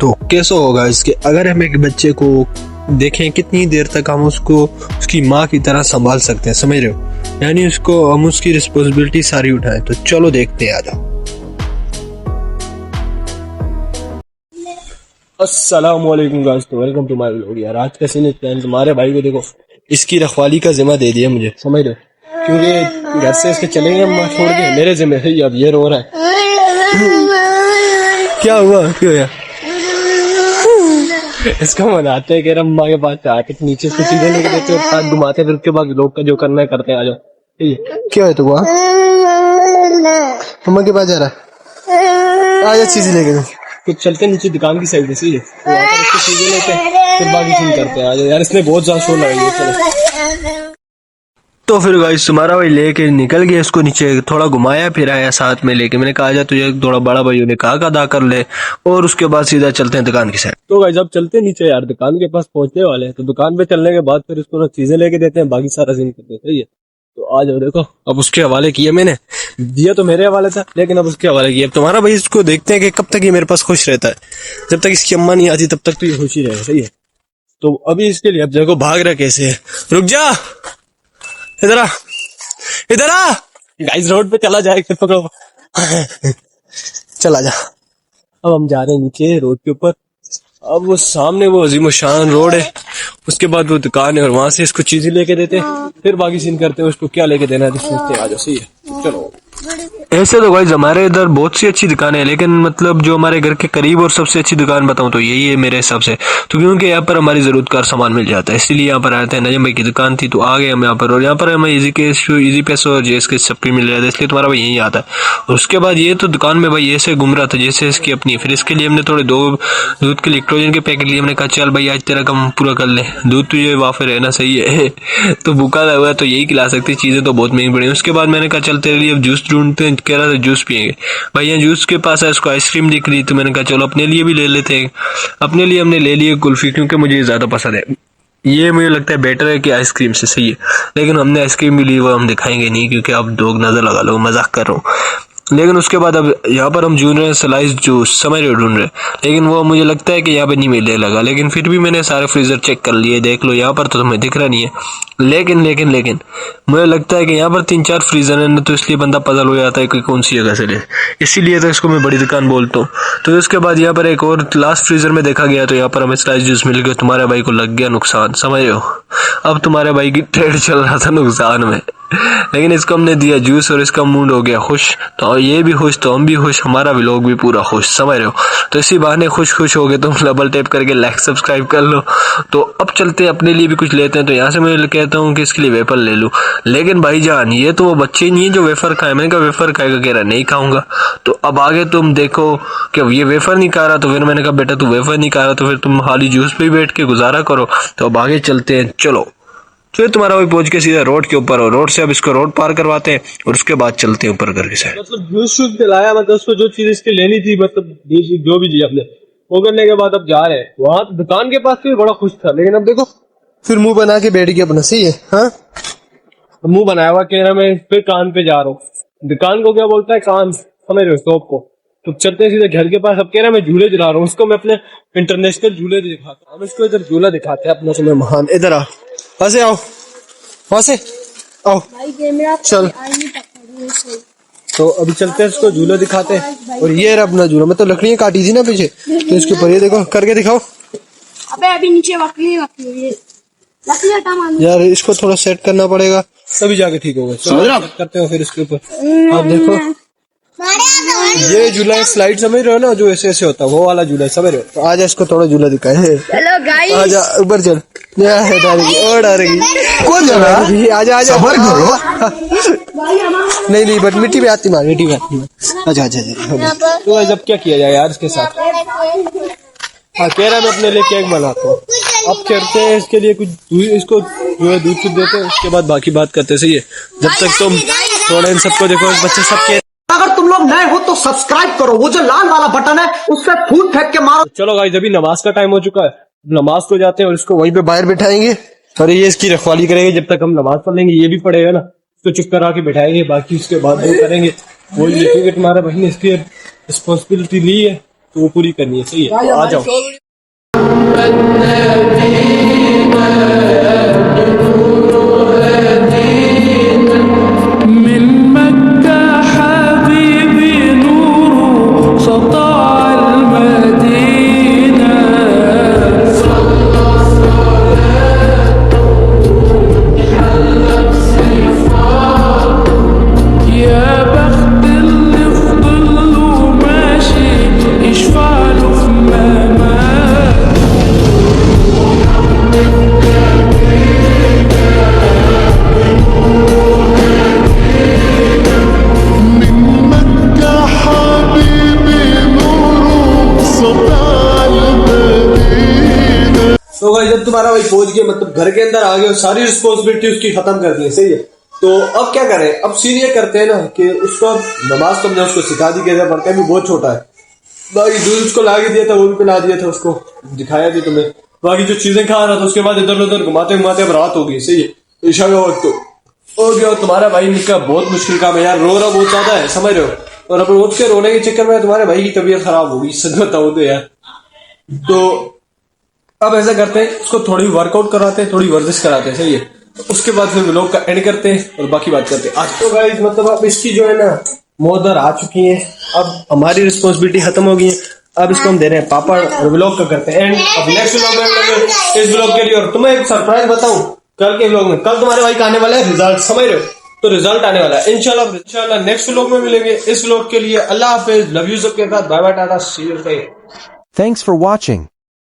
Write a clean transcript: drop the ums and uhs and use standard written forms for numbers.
तो कैसा होगा इसके, अगर हम एक बच्चे को देखें कितनी देर तक हम उसको उसकी माँ की तरह संभाल सकते हैं, समझ रहे हो, यानी उसको हम उसकी रिस्पॉन्सिबिलिटी सारी उठाएं। तो चलो देखते हैं, आ जाओ। अस्सलाम वालेकुम गाइस, तो वेलकम टू माय व्लॉग। यार आज का सीन है, तुम्हारे भाई को देखो इसकी रखवाली का जिम्मा दे दिया मुझे, समझ रहे हो, क्योंकि घर से इसके चलेंगे छोड़ के मेरे जिम्मे है। अब ये रो रहा है, क्या हुआ, क्यों यार इसको मनाते हैं कि अम्मा के पास आके नीचे से चीजें लेके देते और हाथ घुमाते, फिर उसके बाद लोग का जो करना है करते हैं। आ जाओ। क्या है तू वहाँ अम्मा के पास जा रहा है, आ जा चीजें लेके दो। तो चलते नीचे दुकान की साइड से, तो इसको चीजें लेते हैं फिर बाकी सीन करते हैं। आ जाओ यार, इसने बहुत ज्यादा शोर लगाई है। चलो तो फिर गाइस तुम्हारा भाई लेके निकल गया, इसको नीचे थोड़ा घुमाया फिर आया साथ में लेके। मैंने कहा जा तुझे थोड़ा बड़ा भाई ने कहा अदा कर ले, और उसके बाद सीधा चलते हैं दुकान की साइड। तो गाइस अब चलते हैं नीचे यार, दुकान के पास पहुंचने वाले हैं। तो दुकान पे चलने के बाद फिर इसको ना चीजें लेके देते हैं, बाकी सारा सीन करते हैं, सही है। तो आ जाओ, देखो अब उसके हवाले किया मैंने, दिया तो मेरे हवाले था लेकिन अब उसके हवाले किया। अब तुम्हारा भाई इसको देखते हैं कि कब तक ये मेरे पास खुश रहता है। जब तक इसकी अम्मा नहीं आती तब तक तो ये खुश ही रहेगा, सही है। तो अभी इसके लिए अब देखो भाग रहा कैसे है, रुक जा, इधर आ, इधर आ। गाइस रोड पे चला जाए, फिर पकड़ो चला जा। अब हम जा रहे हैं नीचे रोड के ऊपर। अब वो सामने वो अजीम शान रोड है, उसके बाद वो दुकान है और वहां से इसको चीजें लेके देते हैं, फिर बाकी सीन करते हैं। उसको क्या लेके देना है देखते हैं, आ जाओ, सही है। चलो ऐसे तो गाइस हमारे इधर बहुत सी अच्छी दुकानें हैं, लेकिन मतलब जो हमारे घर के करीब और सबसे अच्छी दुकान बताऊं तो यही है मेरे हिसाब से। तो क्योंकि यहाँ पर हमारी जरूरत का सामान मिल जाता है, इसीलिए यहाँ पर आते हैं। नजम भाई की दुकान थी तो आ गए हम यहाँ पर, और यहाँ पर हमें इजी पैसे और जेस के सप्पी मिल रहा था, इसलिए तुम्हारा भाई यही आता है। और उसके बाद ये तो दुकान में भाई ऐसे घूम रहा था जैसे इसकी अपनी। फिर इसके लिए हमने थोड़े 2 दूध के इलेक्ट्रोजन के पैकेट लिए। हमने कहा चल भाई आज तेरा काम पूरा कर ले, दूध तुझे वाफे रहना, सही है तो भूखा हुआ है तो यही खिला सकती, चीजें तो बहुत महंगी पड़ी। उसके बाद मैंने कहा चल तेरे लिए अब जूस ढूंढते हैं, कह रहा था जूस पियेंगे भाई। यहाँ जूस के पास है, इसको आइसक्रीम दिख रही, तो मैंने कहा चलो अपने लिए भी ले लेते हैं। अपने लिए हमने ले लिए कुल्फी, क्योंकि मुझे ज्यादा पसंद है ये, मुझे लगता है बेटर है कि आइसक्रीम से, सही है। लेकिन हमने आइसक्रीम भी ली, वो हम दिखाएंगे नहीं क्योंकि आप लोग नजर लगा लो, मजाक कर रहा हूँ। लेकिन उसके बाद अब यहाँ पर हम ढूंढ रहे हैं स्लाइस जूस, समझ रहे हो, ढूंढ रहे, लेकिन वो मुझे लगता है कि यहाँ पे नहीं मिलने लगा। लेकिन फिर भी मैंने सारे फ्रीजर चेक कर लिए, देख लो यहाँ पर तो तुम्हें दिख रहा नहीं है। लेकिन मुझे लगता है कि यहाँ पर 3-4 फ्रीजर है ना, तो इसलिए बंदा पजल हो जाता है कि कौन सी जगह से ले, इसीलिए तो इसको मैं बड़ी दुकान बोलता हूँ। तो उसके बाद यहाँ पर एक और लास्ट फ्रीजर में देखा गया, तो यहाँ पर हमें स्लाइस जूस मिल गया। तुम्हारे भाई को लग गया नुकसान, समझ रहे हो। अब तुम्हारे भाई की ट्रेड चल रहा था नुकसान में, लेकिन इसको हमने दिया जूस और इसका मूड हो गया खुश। तो ये भी खुश तो हम भी खुश, हमारा भी लोग भी पूरा खुश, समझ रहे हो। तो इसी बहाने खुश हो गए, तुम डबल टैप करके लाइक सब्सक्राइब कर लो। तो अब चलते हैं अपने लिए भी कुछ लेते हैं। तो यहाँ से मैं कहता हूँ कि इसके लिए वेफर ले लूँ, लेकिन भाईजान ये तो वो बच्चे नहीं है जो वेफर खाए। मैंने कहा वेफर खाएगा, कह रहा नहीं खाऊंगा। तो अब आगे तुम देखो कि ये वेफर नहीं खा रहा, तो फिर मैंने कहा बेटा तू वेफर नहीं खा रहा तो फिर तुम खाली जूस पे बैठ के गुजारा करो। तो अब आगे चलते हैं, चलो। फिर तुम्हारा भाई पहुंच के सीधा रोड के ऊपर, और रोड से अब इसको रोड पार करवाते हैं और उसके बाद चलते हैं ऊपर करके साइड। मतलब जूस शूस पिलाया, मतलब उसको जो चीज इसकी लेनी थी, मतलब जो भी चीज अपने वो करने के बाद अब जा रहे हैं वहां। तो दुकान के पास भी बड़ा खुश था, लेकिन अब देखो फिर मुंह बना के बैठ गया अपना, सही है। हाँ मुंह बनाया हुआ, कह रहा मैं फिर कान पे जा रहा हूँ। दुकान को क्या बोलता है, कान, समझ रहे हो, शॉप को। तो चलते हैं सीधे घर के पास। अब कह रहा मैं झूले चला रहा हूँ, उसको मैं अपने इंटरनेशनल झूले दिखाता हूँ। हम इसको इधर झूला दिखाते हैं अपना, समय महान। इधर आ, वैसे आओ, वहां से आओ, चल। तो अभी चलते हैं, इसको झूला दिखाते हैं। और ये रहा अपना झूला, मैं तो लकड़ियां काटी थी ना पीछे, तो इसके ऊपर ये देखो करके दिखाओ। अबे अभी नीचे लकड़ी यार इसको थोड़ा सेट करना पड़ेगा तभी जाके ठीक होगा। करते हो फिर इसके ऊपर। आप देखो ये झूला स्लाइड समझ रहे हो ना, जो ऐसे ऐसे होता है वो वाला झूला, समझ रहे हो। तो आजा इसको थोड़ा झूला दिखाए। हेलो गाइस, आजा ऊपर चल। डालेगी कौन जा रहा है, आजा आजा नहीं बट मिट्टी पे आती मार, मिट्टी पे आती मार। अच्छा। तो जब क्या किया जाए यार इसके साथ। हाँ कह रहा मैं अपने लिए केक बनाता हूँ। अब करते हैं इसके लिए कुछ, इसको जो है दूध देते हैं, उसके बाद बाकी बात करते, सही है। जब तक तुम थोड़ा इन सबको देखो, बच्चे सबके। अगर तुम लोग नए हो तो सब्सक्राइब करो, वो जो लाल वाला बटन है उससे फूट फेंक के मारो। चलो गाइस अभी नमाज का टाइम हो चुका है, नमाज को जाते हैं और इसको वहीं पे बाहर बिठाएंगे और ये इसकी रखवाली करेंगे जब तक हम नमाज पढ़ लेंगे। ये भी पढ़ेगा ना, तो चुप करा के बैठाएंगे, बाकी उसके बाद वो करेंगे। वो ये तुम्हारा भाई ने इसकी रिस्पॉन्सिबिलिटी ली है तो वो पूरी करनी है। सही है, आ जाओ। तो भाई जब तुम्हारा भाई पहुंच गया, मतलब घर के अंदर आ गया, सारी रिस्पॉन्सिबिलिटी उसकी खत्म कर दी है। सही है, तो अब क्या करें? अब सीन ये करते हैं ना कि उसको अब नमाज तो हमने उसको सिखा दी, कैसे पढ़ते हैं, अभी बहुत छोटा है। बाकी दूध उसको ला के दिया था, वो भी पिला दिया था उसको, दिखाया भी तुम्हें। बाकी जो चीजें खा रहा था उसके बाद इधर उधर घुमाते घुमाते अब रात हो गई। सही है, ईशा का वक्त हो गया। तुम्हारा भाई निका बहुत मुश्किल काम है यार, रो रहा बहुत ज्यादा है, समझ रहे हो? और अब रोज के रोने के चक्कर में तुम्हारे भाई की तबीयत खराब होगी, सच बताऊं तो यार। तो अब ऐसा करते हैं, उसको थोड़ी वर्कआउट कराते हैं, थोड़ी वर्जिश कराते हैं। सही है, उसके बाद फिर व्लॉग का एंड करते हैं और बाकी बात करते हैं आज। तो गाइस मतलब अब इसकी जो है ना मोदर आ चुकी है, अब हमारी रिस्पॉन्सिबिलिटी खत्म हो गई है। अब इसको हम दे रहे हैं पापड़ और व्लॉग का करते हैं एंड। अब नेक्स्ट व्लॉग में मिलेंगे इस व्लॉग के लिए। और तुम्हें एक सरप्राइज बताऊं, कल के व्लॉग में, कल तुम्हारे भाई का आने वाला है रिजल्ट, समझ रहे हो? तो रिजल्ट आने वाला है इंशाल्लाह नेक्स्ट व्लॉग में मिलेंगे। इस व्लॉग के लिए अल्लाह हाफिज, लव यू सबके साथ, bye bye, tata, see you. Thanks for watching.